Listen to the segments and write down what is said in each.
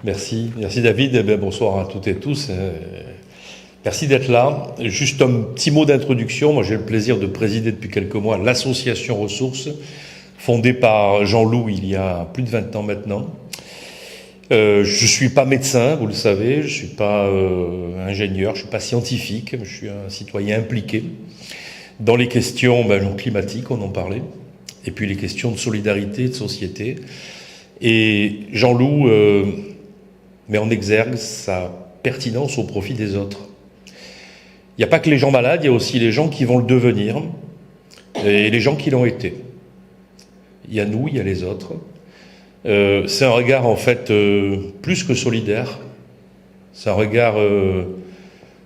Merci David. Eh bien, bonsoir à toutes et tous. Merci d'être là. Juste un petit mot d'introduction. Moi, j'ai le plaisir de présider depuis quelques mois l'association Ressources, fondée par Jean-Loup il y a plus de 20 ans maintenant. Je suis pas médecin, vous le savez, je suis pas ingénieur, je suis pas scientifique, je suis un citoyen impliqué dans les questions climatiques, on en parlait, et puis les questions de solidarité, de société. Et Jean-Loup met en exergue sa pertinence au profit des autres. Il n'y a pas que les gens malades, il y a aussi les gens qui vont le devenir et les gens qui l'ont été. Il y a nous, il y a les autres. C'est un regard en fait plus que solidaire. C'est un regard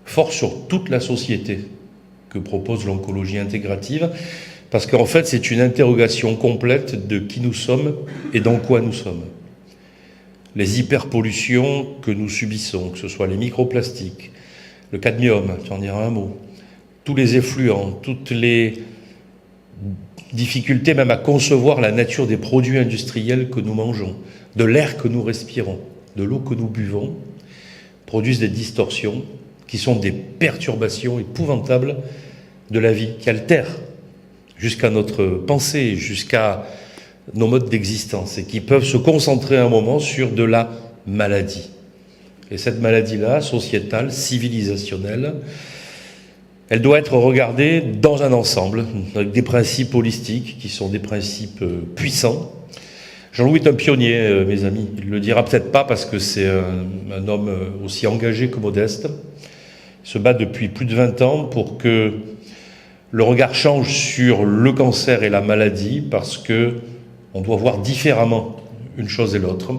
fort sur toute la société que propose l'oncologie intégrative, parce qu'en fait c'est une interrogation complète de qui nous sommes et dans quoi nous sommes. Les hyperpollutions que nous subissons, que ce soit les microplastiques, le cadmium, tu en diras un mot, tous les effluents, toutes les difficultés même à concevoir la nature des produits industriels que nous mangeons, de l'air que nous respirons, de l'eau que nous buvons, produisent des distorsions qui sont des perturbations épouvantables de la vie, qui altèrent jusqu'à notre pensée, jusqu'à nos modes d'existence, et qui peuvent se concentrer un moment sur de la maladie. Et cette maladie-là, sociétale, civilisationnelle, elle doit être regardée dans un ensemble, avec des principes holistiques qui sont des principes puissants. Jean-Louis est un pionnier, mes amis. Il le dira peut-être pas parce que c'est un homme aussi engagé que modeste. Il se bat depuis plus de 20 ans pour que le regard change sur le cancer et la maladie, parce que on doit voir différemment une chose et l'autre.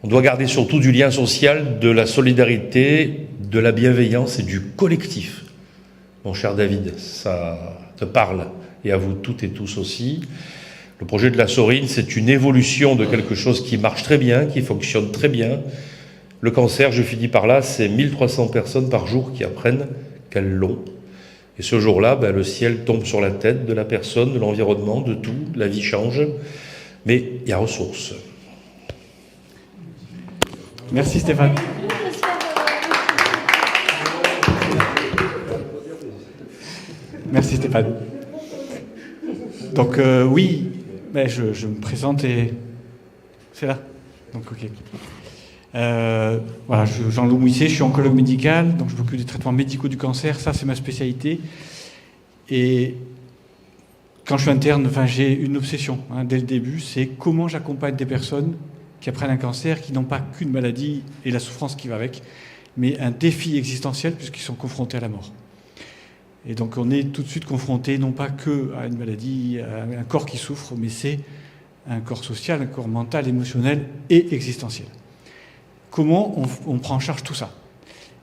On doit garder surtout du lien social, de la solidarité, de la bienveillance et du collectif. Mon cher David, ça te parle, et à vous toutes et tous aussi. Le projet de la Sorine, c'est une évolution de quelque chose qui marche très bien, qui fonctionne très bien. Le cancer, je finis par là, c'est 1300 personnes par jour qui apprennent qu'elles l'ont. Et ce jour-là, le ciel tombe sur la tête de la personne, de l'environnement, de tout, la vie change, mais il y a ressources. Merci Stéphane. Merci Stéphane. Donc oui, je me présente et c'est là. Donc ok. Voilà, Jean-Loup Mouisset, je suis oncologue médical, donc je m'occupe des traitements médicaux du cancer, ça c'est ma spécialité. Et quand je suis interne, j'ai une obsession dès le début, c'est comment j'accompagne des personnes qui apprennent un cancer, qui n'ont pas qu'une maladie et la souffrance qui va avec, mais un défi existentiel puisqu'ils sont confrontés à la mort. Et donc on est tout de suite confronté non pas qu'à une maladie, à un corps qui souffre, mais c'est un corps social, un corps mental, émotionnel et existentiel. Comment on prend en charge tout ça?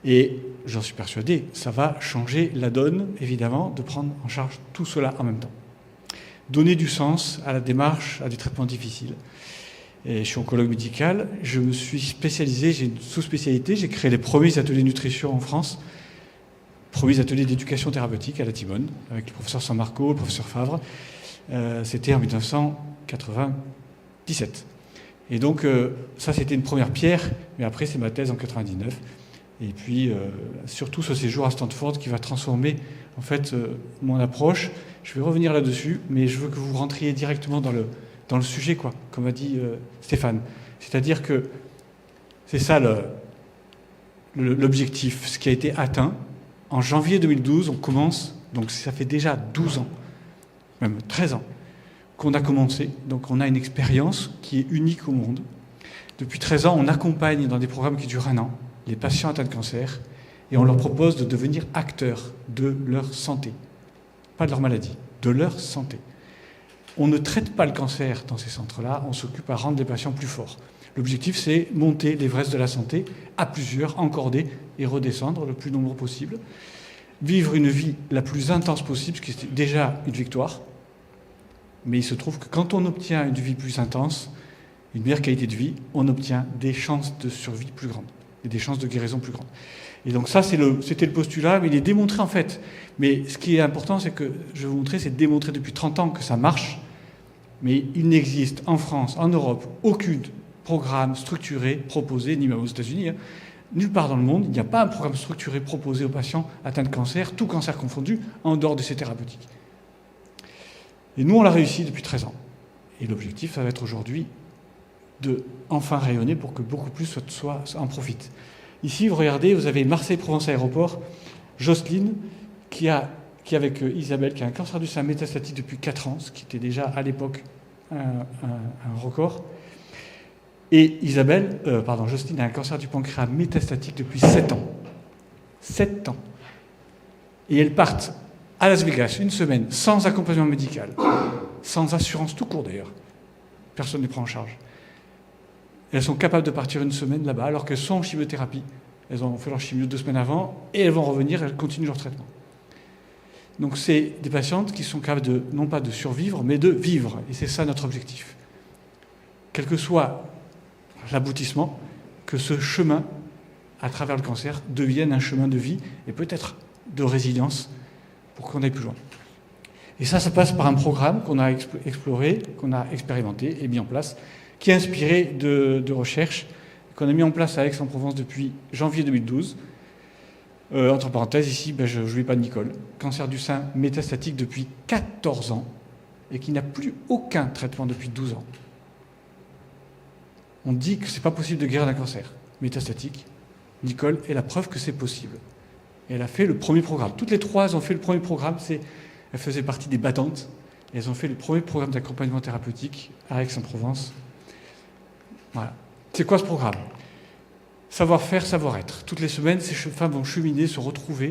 Et j'en suis persuadé, ça va changer la donne, évidemment, de prendre en charge tout cela en même temps. Donner du sens à la démarche, à des traitements difficiles. Et je suis oncologue médical, je me suis spécialisé, j'ai une sous-spécialité, j'ai créé les premiers ateliers de nutrition en France, premiers ateliers d'éducation thérapeutique à la Timone, avec le professeur San Marco, le professeur Favre. C'était en 1997. Et donc, ça, c'était une première pierre, mais après, c'est ma thèse en 99. Et puis, surtout ce séjour à Stanford qui va transformer, en fait, mon approche. Je vais revenir là-dessus, mais je veux que vous rentriez directement dans le sujet, quoi, comme a dit Stéphane. C'est-à-dire que c'est ça l'objectif, ce qui a été atteint. En janvier 2012, on commence, donc ça fait déjà 12 ans, même 13 ans, qu'on a commencé. Donc on a une expérience qui est unique au monde. Depuis 13 ans, on accompagne dans des programmes qui durent 1 an les patients atteints de cancer et on leur propose de devenir acteurs de leur santé. Pas de leur maladie, de leur santé. On ne traite pas le cancer dans ces centres-là, on s'occupe à rendre les patients plus forts. L'objectif, c'est monter l'Everest de la santé à plusieurs, encorder et redescendre le plus nombreux possible. Vivre une vie la plus intense possible, ce qui est déjà une victoire. Mais il se trouve que quand on obtient une vie plus intense, une meilleure qualité de vie, on obtient des chances de survie plus grandes et des chances de guérison plus grandes. Et donc ça, c'était le postulat, mais il est démontré en fait. Mais ce qui est important, c'est que je vais vous montrer, c'est de démontrer depuis 30 ans que ça marche, mais il n'existe en France, en Europe, aucune programme structuré proposé, ni même aux États-Unis, nulle part dans le monde, il n'y a pas un programme structuré proposé aux patients atteints de cancer, tout cancer confondu, en dehors de ces thérapeutiques. Et nous, on l'a réussi depuis 13 ans. Et l'objectif, ça va être aujourd'hui de enfin rayonner pour que beaucoup plus en profitent. Ici, vous regardez, vous avez Marseille-Provence Aéroport, Jocelyne, qui avec Isabelle, qui a un cancer du sein métastatique depuis 4 ans, ce qui était déjà à l'époque un record. Et Jocelyne a un cancer du pancréas métastatique depuis 7 ans. 7 ans. Et elles partent à Las Vegas une semaine sans accompagnement médical, sans assurance tout court d'ailleurs. Personne ne les prend en charge. Elles sont capables de partir une semaine là-bas alors qu'elles sont en chimiothérapie. Elles ont fait leur chimio 2 semaines avant et elles vont revenir, elles continuent leur traitement. Donc c'est des patientes qui sont capables non pas de survivre, mais de vivre. Et c'est ça notre objectif. Quel que soit l'aboutissement, que ce chemin, à travers le cancer, devienne un chemin de vie et peut-être de résilience pour qu'on aille plus loin. Et ça passe par un programme qu'on a exploré, qu'on a expérimenté et mis en place, qui est inspiré de recherches qu'on a mis en place à Aix-en-Provence depuis janvier 2012. Entre parenthèses, ici, je ne jouis pas de Nicole. Cancer du sein métastatique depuis 14 ans et qui n'a plus aucun traitement depuis 12 ans. On dit que ce n'est pas possible de guérir d'un cancer métastatique. Nicole est la preuve que c'est possible. Et elle a fait le premier programme. Toutes les 3, elles ont fait le premier programme. Elles faisaient partie des battantes. Et elles ont fait le premier programme d'accompagnement thérapeutique à Aix-en-Provence. Voilà. C'est quoi ce programme ? Savoir-faire, savoir-être. Toutes les semaines, ces femmes vont cheminer, se retrouver,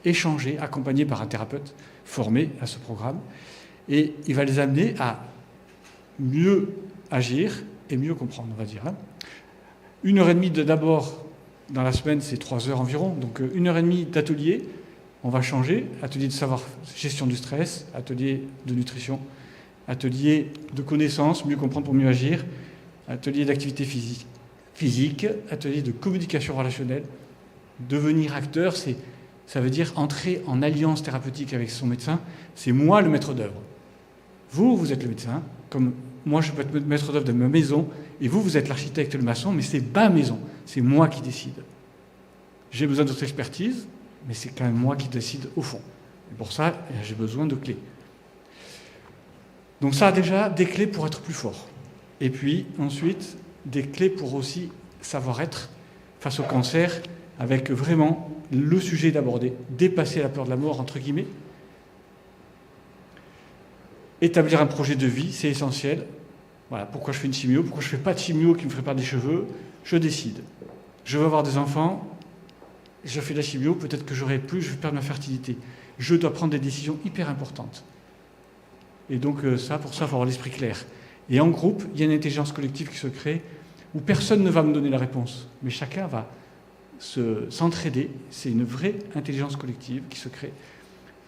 échanger, accompagnées par un thérapeute formé à ce programme. Et il va les amener à mieux agir et mieux comprendre, on va dire. 1h30 d'abord, dans la semaine, c'est 3 heures environ. Donc 1h30 d'atelier. On va changer. Atelier de gestion du stress, atelier de nutrition, atelier de connaissances, mieux comprendre pour mieux agir, atelier d'activité physique, atelier de communication relationnelle. Devenir acteur, ça veut dire entrer en alliance thérapeutique avec son médecin. C'est moi le maître d'œuvre. Vous êtes le médecin, comme moi je peux être maître d'œuvre de ma maison, et vous êtes l'architecte et le maçon, mais c'est ma maison, c'est moi qui décide. J'ai besoin de votre expertise, mais c'est quand même moi qui décide au fond. Et pour ça, j'ai besoin de clés. Donc ça a déjà des clés pour être plus fort. Et puis ensuite, des clés pour aussi savoir être face au cancer, avec vraiment le sujet d'aborder, dépasser la peur de la mort, entre guillemets. Établir un projet de vie, c'est essentiel. Voilà, pourquoi je fais une chimio, pourquoi je ne fais pas de chimio qui me ferait perdre des cheveux, je décide. Je veux avoir des enfants, je fais de la chimio, peut-être que j'aurai plus, je vais perdre ma fertilité. Je dois prendre des décisions hyper importantes. Et donc pour ça, il faut avoir l'esprit clair. Et en groupe, il y a une intelligence collective qui se crée, où personne ne va me donner la réponse, mais chacun va s'entraider. C'est une vraie intelligence collective qui se crée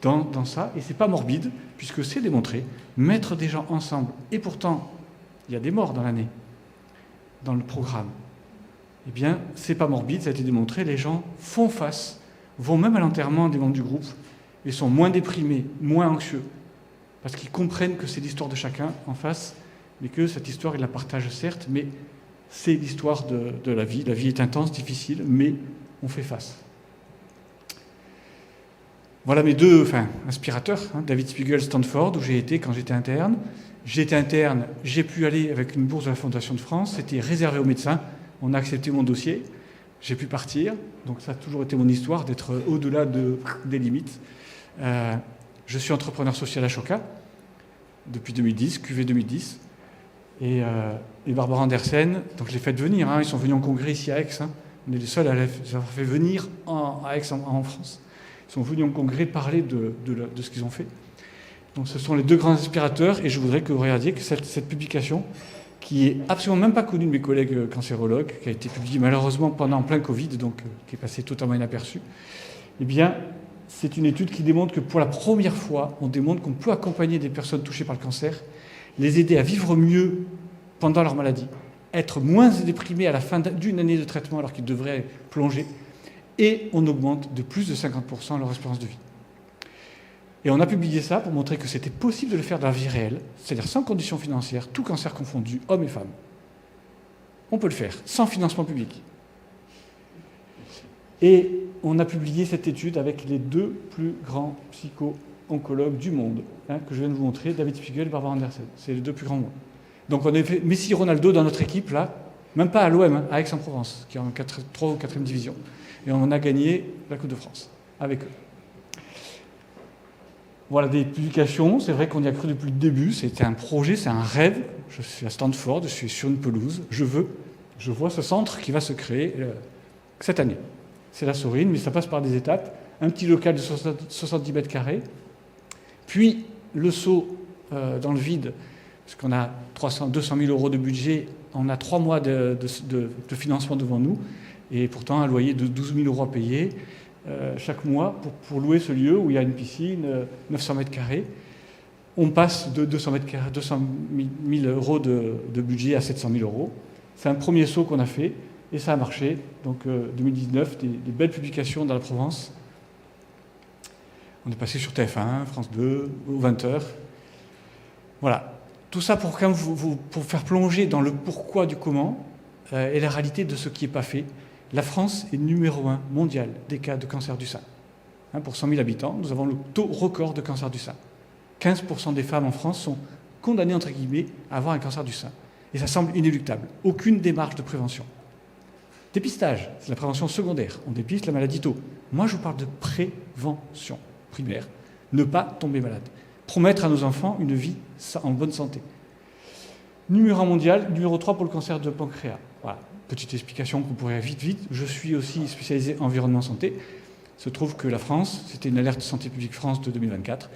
dans ça, et c'est pas morbide, puisque c'est démontré, mettre des gens ensemble, et pourtant, il y a des morts dans l'année, dans le programme. Eh bien, c'est pas morbide, ça a été démontré, les gens font face, vont même à l'enterrement des membres du groupe, et sont moins déprimés, moins anxieux, parce qu'ils comprennent que c'est l'histoire de chacun en face, mais que cette histoire, ils la partagent certes, mais c'est l'histoire de la vie. La vie est intense, difficile, mais on fait face. Voilà mes deux inspirateurs, David Spiegel, Stanford, où j'ai été quand j'étais interne. J'étais interne, j'ai pu aller avec une bourse de la Fondation de France, c'était réservé aux médecins, on a accepté mon dossier, j'ai pu partir, donc ça a toujours été mon histoire d'être au-delà des limites. Je suis entrepreneur social à Choca, depuis 2010, QV 2010, et Barbara Andersen, donc je l'ai fait venir, ils sont venus en congrès ici à Aix, on est les seuls à les avoir fait venir à Aix en France. Ils sont venus en congrès parler de ce qu'ils ont fait. Donc ce sont les deux grands inspirateurs, et je voudrais que vous regardiez que cette publication, qui est absolument même pas connue de mes collègues cancérologues, qui a été publiée malheureusement en plein Covid, donc qui est passée totalement inaperçue, eh bien, c'est une étude qui démontre que pour la première fois, on démontre qu'on peut accompagner des personnes touchées par le cancer, les aider à vivre mieux pendant leur maladie, être moins déprimés à la fin d'une année de traitement alors qu'ils devraient plonger, et on augmente de plus de 50% leur espérance de vie. Et on a publié ça pour montrer que c'était possible de le faire dans la vie réelle, c'est-à-dire sans conditions financières, tout cancer confondu, hommes et femmes. On peut le faire, sans financement public. Et on a publié cette étude avec les 2 plus grands psycho-oncologues du monde, que je viens de vous montrer, David Spiegel et Barbara Andersen. C'est les 2 plus grands mondes. Donc on a fait Messi Ronaldo dans notre équipe, là, même pas à l'OM, à Aix-en-Provence, qui est en 3 ou 4e division. Et on a gagné la Coupe de France avec eux. Voilà des publications, c'est vrai qu'on y a cru depuis le début, c'était un projet, c'est un rêve. Je suis à Stanford, je suis sur une pelouse, je vois ce centre qui va se créer cette année. C'est la Sorine, mais ça passe par des étapes. Un petit local de 70 mètres carrés, puis le saut dans le vide, parce qu'on a 200 000 euros de budget, on a 3 mois de financement devant nous, et pourtant un loyer de 12 000 euros à payer chaque mois pour louer ce lieu où il y a une piscine, 900 mètres carrés. On passe de 200 000 euros de budget à 700 000 euros. C'est un premier saut qu'on a fait, et ça a marché. Donc 2019, des belles publications dans la Provence. On est passé sur TF1, France 2, aux 20h. Voilà. Tout ça pour faire plonger dans le pourquoi du comment et la réalité de ce qui n'est pas fait. La France est numéro 1 mondial des cas de cancer du sein. Pour 100 000 habitants, nous avons le taux record de cancer du sein. 15% des femmes en France sont condamnées, entre guillemets, à avoir un cancer du sein. Et ça semble inéluctable. Aucune démarche de prévention. Dépistage, c'est la prévention secondaire. On dépiste la maladie tôt. Moi, je vous parle de prévention primaire. Ne pas tomber malade. Promettre à nos enfants une vie en bonne santé. Numéro 1 mondial, numéro 3 pour le cancer de pancréas. Voilà. Petite explication qu'on pourrait vite. Je suis aussi spécialisé en environnement santé. Il se trouve que la France, c'était une alerte Santé publique France de 2024.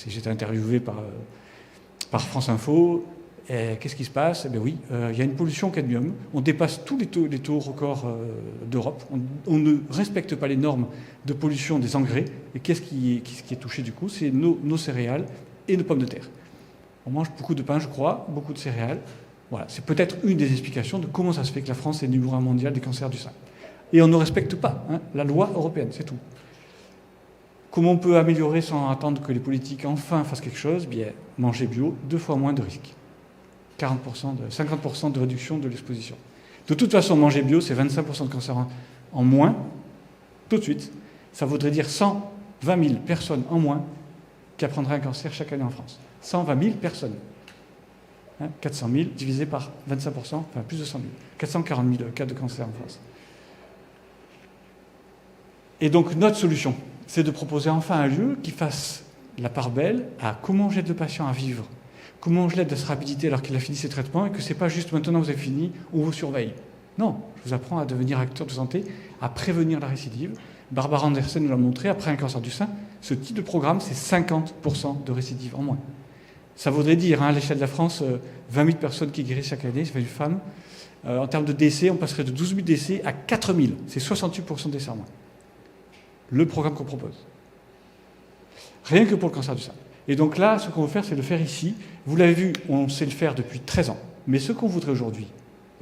J'étais interviewé par France Info. Qu'est-ce qui se passe ? Eh bien oui, il y a une pollution cadmium. On dépasse tous les taux records d'Europe. On ne respecte pas les normes de pollution des engrais. Et qu'est-ce qui est touché du coup ? C'est nos céréales et nos pommes de terre. On mange beaucoup de pain, je crois, beaucoup de céréales. Voilà, c'est peut-être une des explications de comment ça se fait que la France est numéro 1 mondial des cancers du sein. Et on ne respecte pas la loi européenne, c'est tout. Comment on peut améliorer sans attendre que les politiques enfin fassent quelque chose ? Bien, manger bio, 2 fois moins de risques. 50% de réduction de l'exposition. De toute façon, manger bio, c'est 25% de cancer en moins, tout de suite. Ça voudrait dire 120 000 personnes en moins qui apprendraient un cancer chaque année en France. 120 000 personnes. 400 000 divisé par 25%, enfin plus de 100 000. 440 000 cas de cancer en France. Et donc notre solution, c'est de proposer enfin un lieu qui fasse la part belle à comment j'aide le patient à vivre, comment je l'aide à se réhabiliter alors qu'il a fini ses traitements et que ce n'est pas juste maintenant vous avez fini, on vous surveille. Non, je vous apprends à devenir acteur de santé, à prévenir la récidive. Barbara Andersen nous l'a montré, après un cancer du sein, ce type de programme, c'est 50% de récidive en moins. Ça voudrait dire, à l'échelle de la France, 20 000 personnes qui guérissent chaque année, ça fait une femme. En termes de décès, on passerait de 12 000 décès à 4 000. C'est 68% de décès en moins. Le programme qu'on propose. Rien que pour le cancer du sein. Et donc là, ce qu'on veut faire, c'est le faire ici. Vous l'avez vu, on sait le faire depuis 13 ans. Mais ce qu'on voudrait aujourd'hui,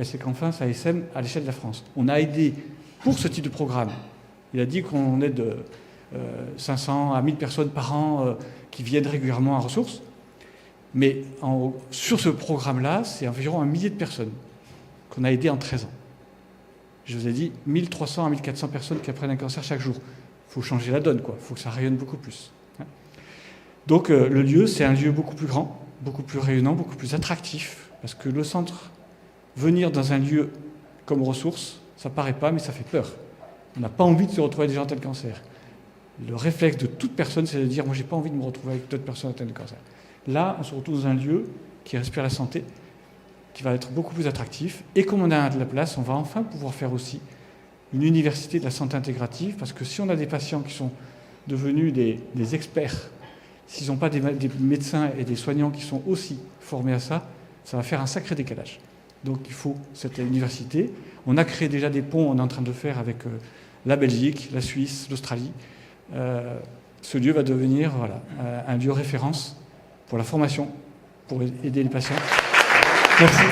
c'est qu'enfin, ça essaime à l'échelle de la France. On a aidé pour ce type de programme. Il a dit qu'on aide 500 à 1000 personnes par an qui viennent régulièrement à ressources. Mais sur ce programme-là, c'est environ 1 millier de personnes qu'on a aidées en 13 ans. Je vous ai dit 1300 à 1400 personnes qui apprennent un cancer chaque jour. Il faut changer la donne, quoi. Il faut que ça rayonne beaucoup plus. Donc le lieu, c'est un lieu beaucoup plus grand, beaucoup plus rayonnant, beaucoup plus attractif. Parce que le centre, venir dans un lieu comme ressource, ça paraît pas, mais ça fait peur. On n'a pas envie de se retrouver avec des gens atteints de cancer. Le réflexe de toute personne, c'est de dire « moi, j'ai pas envie de me retrouver avec d'autres personnes atteintes de cancer ». Là, on se retrouve dans un lieu qui respire la santé, qui va être beaucoup plus attractif. Et comme on a de la place, on va enfin pouvoir faire aussi une université de la santé intégrative, parce que si on a des patients qui sont devenus des experts, s'ils n'ont pas des médecins et des soignants qui sont aussi formés à ça, ça va faire un sacré décalage. Donc il faut cette université. On a créé déjà des ponts, on est en train de le faire avec la Belgique, la Suisse, l'Australie. Ce lieu va devenir un lieu référence pour la formation, pour aider les patients. Merci.